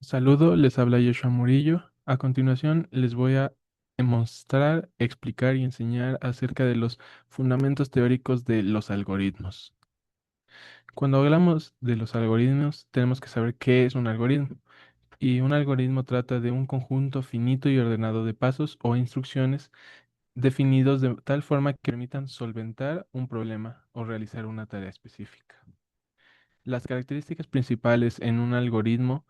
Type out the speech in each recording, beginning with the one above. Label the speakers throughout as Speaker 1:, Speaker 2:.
Speaker 1: Saludo, les habla Joshua Murillo. A continuación les voy a mostrar, explicar y enseñar acerca de los fundamentos teóricos de los algoritmos. Cuando hablamos de los algoritmos, tenemos que saber qué es un algoritmo. Y un algoritmo trata de un conjunto finito y ordenado de pasos o instrucciones definidos de tal forma que permitan solventar un problema o realizar una tarea específica. Las características principales en un algoritmo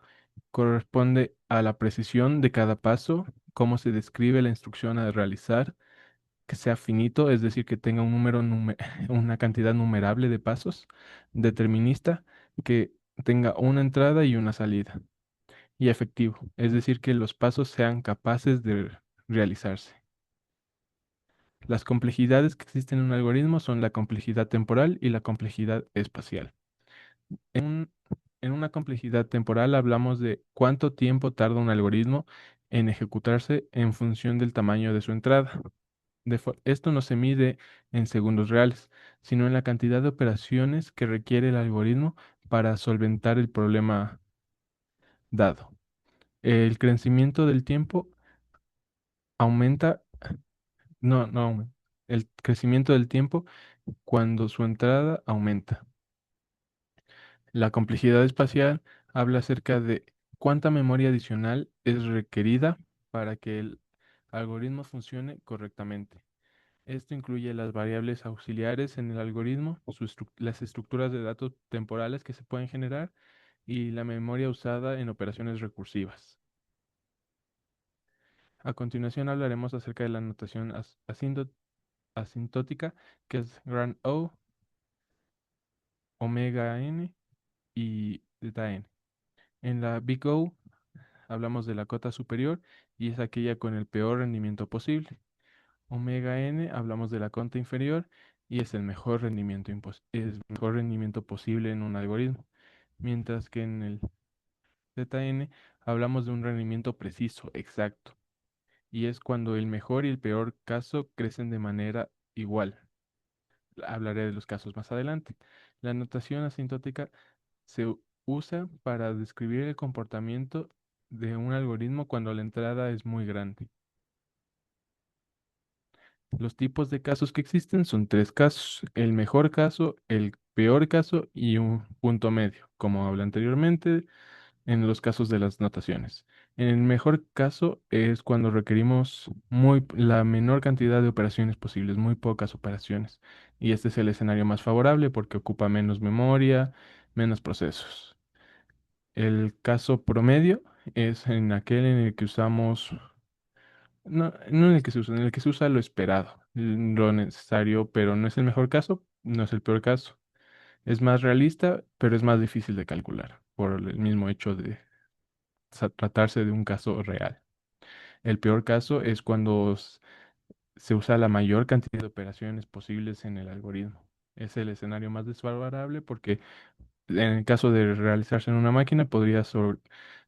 Speaker 1: corresponde a la precisión de cada paso, cómo se describe la instrucción a realizar, que sea finito, es decir, que tenga un una cantidad numerable de pasos, determinista, que tenga una entrada y una salida, y efectivo, es decir, que los pasos sean capaces de realizarse. Las complejidades que existen en un algoritmo son la complejidad temporal y la complejidad espacial. En un- en una complejidad temporal hablamos de cuánto tiempo tarda un algoritmo en ejecutarse en función del tamaño de su entrada. Esto no se mide en segundos reales, sino en la cantidad de operaciones que requiere el algoritmo para solventar el problema dado. El crecimiento del tiempo aumenta, no aumenta. El crecimiento del tiempo cuando su entrada aumenta. La complejidad espacial habla acerca de cuánta memoria adicional es requerida para que el algoritmo funcione correctamente. Esto incluye las variables auxiliares en el algoritmo, las estructuras de datos temporales que se pueden generar y la memoria usada en operaciones recursivas. A continuación hablaremos acerca de la notación asintótica, que es gran O, omega n y delta n. En la Big O hablamos de la cota superior y es aquella con el peor rendimiento posible. Omega n hablamos de la cota inferior y es el mejor rendimiento posible en un algoritmo. Mientras que en el zeta n hablamos de un rendimiento preciso, exacto, y es cuando el mejor y el peor caso crecen de manera igual. Hablaré de los casos más adelante. La notación asintótica usa para describir el comportamiento de un algoritmo cuando la entrada es muy grande. Los tipos de casos que existen son tres casos: el mejor caso, el peor caso y un punto medio, como hablé anteriormente en los casos de las notaciones. En el mejor caso es cuando requerimos la menor cantidad de operaciones posibles, muy pocas operaciones. Y este es el escenario más favorable porque ocupa menos memoria, menos procesos. El caso promedio es en aquel en el que usamos, no en el que se usa, en el que se usa lo esperado, lo necesario, pero no es el mejor caso, no es el peor caso. Es más realista, pero es más difícil de calcular por el mismo hecho de tratarse de un caso real. El peor caso es cuando se usa la mayor cantidad de operaciones posibles en el algoritmo. Es el escenario más desfavorable porque en el caso de realizarse en una máquina podría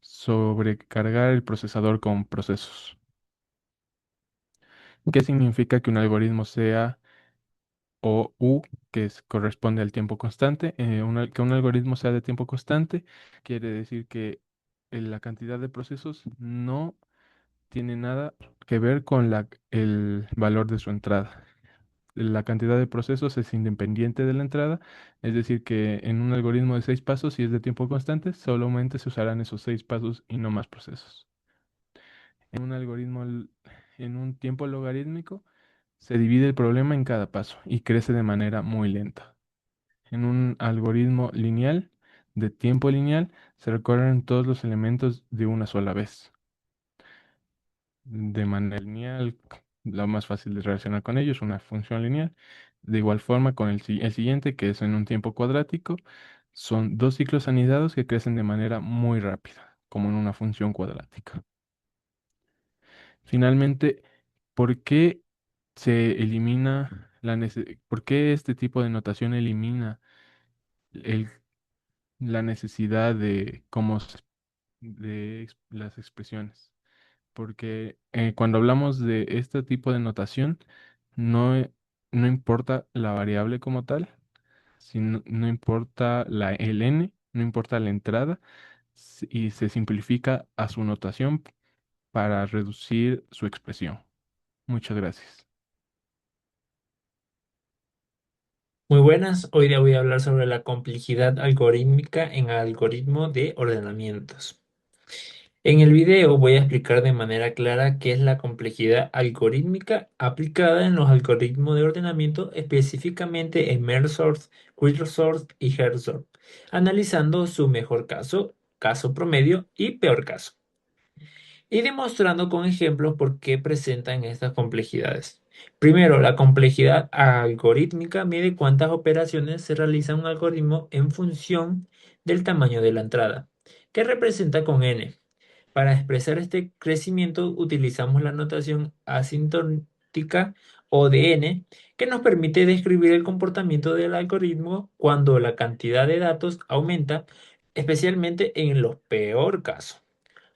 Speaker 1: sobrecargar el procesador con procesos. ¿Qué significa que un algoritmo sea o U, corresponde al tiempo constante? Que un algoritmo sea de tiempo constante quiere decir que la cantidad de procesos no tiene nada que ver con el valor de su entrada. La cantidad de procesos es independiente de la entrada, es decir, que en un algoritmo de 6 pasos, si es de tiempo constante, solamente se usarán esos 6 pasos y no más procesos. En un en un tiempo logarítmico, se divide el problema en cada paso y crece de manera muy lenta. En un algoritmo lineal, de tiempo lineal, se recorren todos los elementos de una sola vez. De manera lineal, lo más fácil de relacionar con ello es una función lineal. De igual forma, con el siguiente, que es en un tiempo cuadrático, son dos ciclos anidados que crecen de manera muy rápida, como en una función cuadrática. Finalmente, ¿por qué por qué este tipo de notación elimina el- la necesidad de las expresiones? Porque cuando hablamos de este tipo de notación, no, no importa la variable como tal, no importa el n, no importa la entrada, y se simplifica a su notación para reducir su expresión. Muchas gracias.
Speaker 2: Muy buenas, hoy día voy a hablar sobre la complejidad algorítmica en algoritmo de ordenamientos. En el video voy a explicar de manera clara qué es la complejidad algorítmica aplicada en los algoritmos de ordenamiento, específicamente en merge sort, quick sort y hard sort, analizando su mejor caso, caso promedio y peor caso, y demostrando con ejemplos por qué presentan estas complejidades. Primero, la complejidad algorítmica mide cuántas operaciones se realiza un algoritmo en función del tamaño de la entrada, que representa con n. Para expresar este crecimiento utilizamos la notación asintótica o de n, que nos permite describir el comportamiento del algoritmo cuando la cantidad de datos aumenta, especialmente en los peor casos.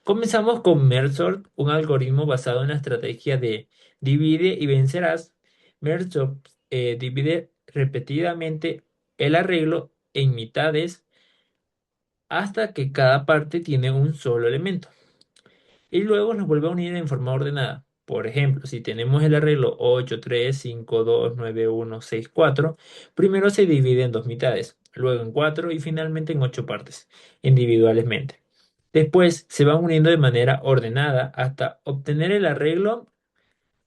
Speaker 2: Comenzamos con Merge-Sort, un algoritmo basado en la estrategia de divide y vencerás. Merge-Sort divide repetidamente el arreglo en mitades hasta que cada parte tiene un solo elemento y luego los vuelve a unir en forma ordenada. Por ejemplo, si tenemos el arreglo 8, 3, 5, 2, 9, 1, 6, 4, primero se divide en dos mitades, luego en 4 y finalmente en 8 partes, individualmente. Después se van uniendo de manera ordenada hasta obtener el arreglo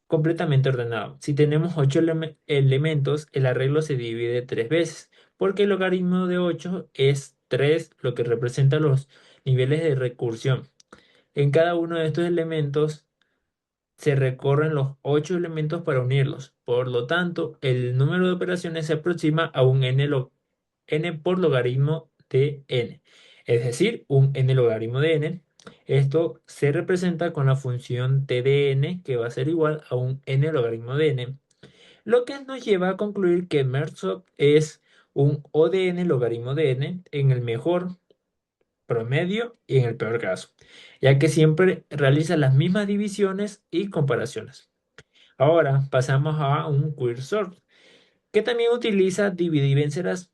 Speaker 2: completamente ordenado. Si tenemos 8 elementos, el arreglo se divide 3 veces, porque el logaritmo de 8 es 3, lo que representa los niveles de recursión. En cada uno de estos elementos se recorren los 8 elementos para unirlos. Por lo tanto, el número de operaciones se aproxima a un n por logaritmo de n, es decir, un n logaritmo de n. Esto se representa con la función t de n, que va a ser igual a un n logaritmo de n, lo que nos lleva a concluir que Merzoc es un O de n logaritmo de n en el mejor promedio y en el peor caso, ya que siempre realiza las mismas divisiones y comparaciones. Ahora pasamos a un Quicksort, que también utiliza dividir y vencerás,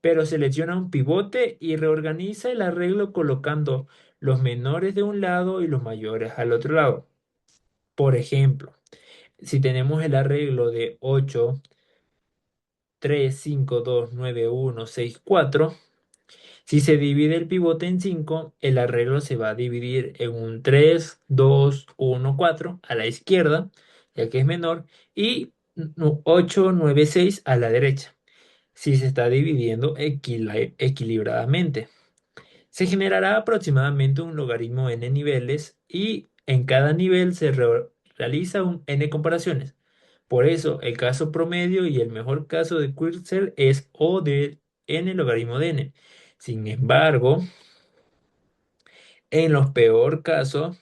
Speaker 2: pero selecciona un pivote y reorganiza el arreglo colocando los menores de un lado y los mayores al otro lado. Por ejemplo, si tenemos el arreglo de 8, 3, 5, 2, 9, 1, 6, 4. Si se divide el pivote en 5, el arreglo se va a dividir en un 3, 2, 1, 4 a la izquierda, ya que es menor, y 8, 9, 6 a la derecha, si se está dividiendo equilibradamente. Se generará aproximadamente un logaritmo n niveles y en cada nivel se realiza un n comparaciones. Por eso, el caso promedio y el mejor caso de Quersor es O de n logaritmo de n. Sin embargo, en los peor casos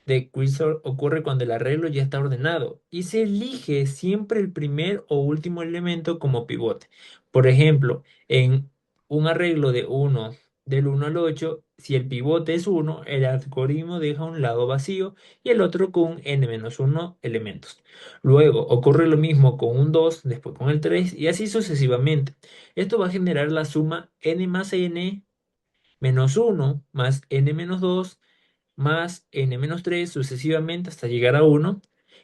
Speaker 2: de Quersor ocurre cuando el arreglo ya está ordenado y se elige siempre el primer o último elemento como pivote. Por ejemplo, en un arreglo de 1 del 1 al 8, si el pivote es 1, el algoritmo deja un lado vacío y el otro con n-1 elementos. Luego ocurre lo mismo con un 2, después con el 3 y así sucesivamente. Esto va a generar la suma n más n menos 1 más n menos 2 más n-3 sucesivamente hasta llegar a 1,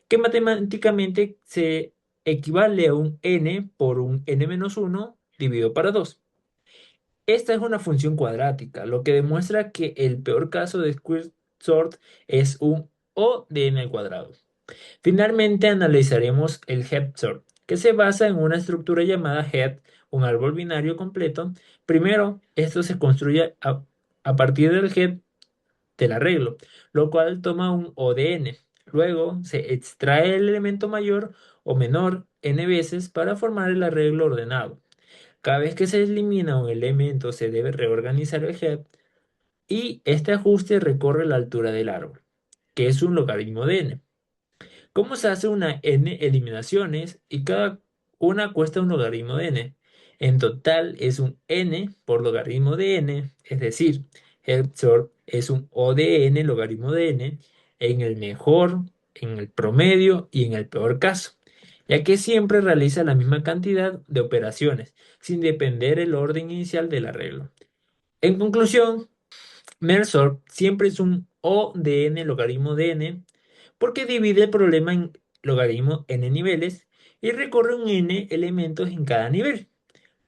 Speaker 2: que matemáticamente se equivale a un n por un n-1 dividido para 2. Esta es una función cuadrática, lo que demuestra que el peor caso de Sort es un O de n al cuadrado. Finalmente analizaremos el Head-Sort, que se basa en una estructura llamada Head, un árbol binario completo. Primero, esto se construye a partir del Head del arreglo, lo cual toma un O de n. Luego se extrae el elemento mayor o menor n veces para formar el arreglo ordenado. Cada vez que se elimina un elemento se debe reorganizar el head y este ajuste recorre la altura del árbol, que es un logaritmo de n. ¿Cómo se hace una n eliminaciones y cada una cuesta un logaritmo de n? En total es un n por logaritmo de n, es decir, Hertzog es un O de n logaritmo de n en el mejor, en el promedio y en el peor caso, ya que siempre realiza la misma cantidad de operaciones, sin depender el orden inicial del arreglo. En conclusión, Mersolve siempre es un O de n logaritmo de n porque divide el problema en logaritmo n niveles y recorre un n elementos en cada nivel.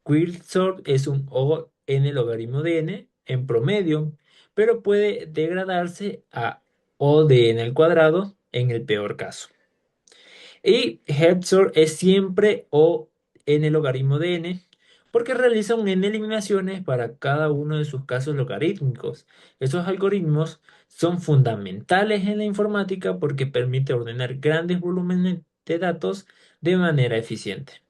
Speaker 2: Quicksort es un O n logaritmo de n en promedio, pero puede degradarse a O de n al cuadrado en el peor caso. Y Hertzog es siempre O n logaritmo de n porque realiza un n eliminaciones para cada uno de sus casos logarítmicos. Esos algoritmos son fundamentales en la informática porque permite ordenar grandes volúmenes de datos de manera eficiente.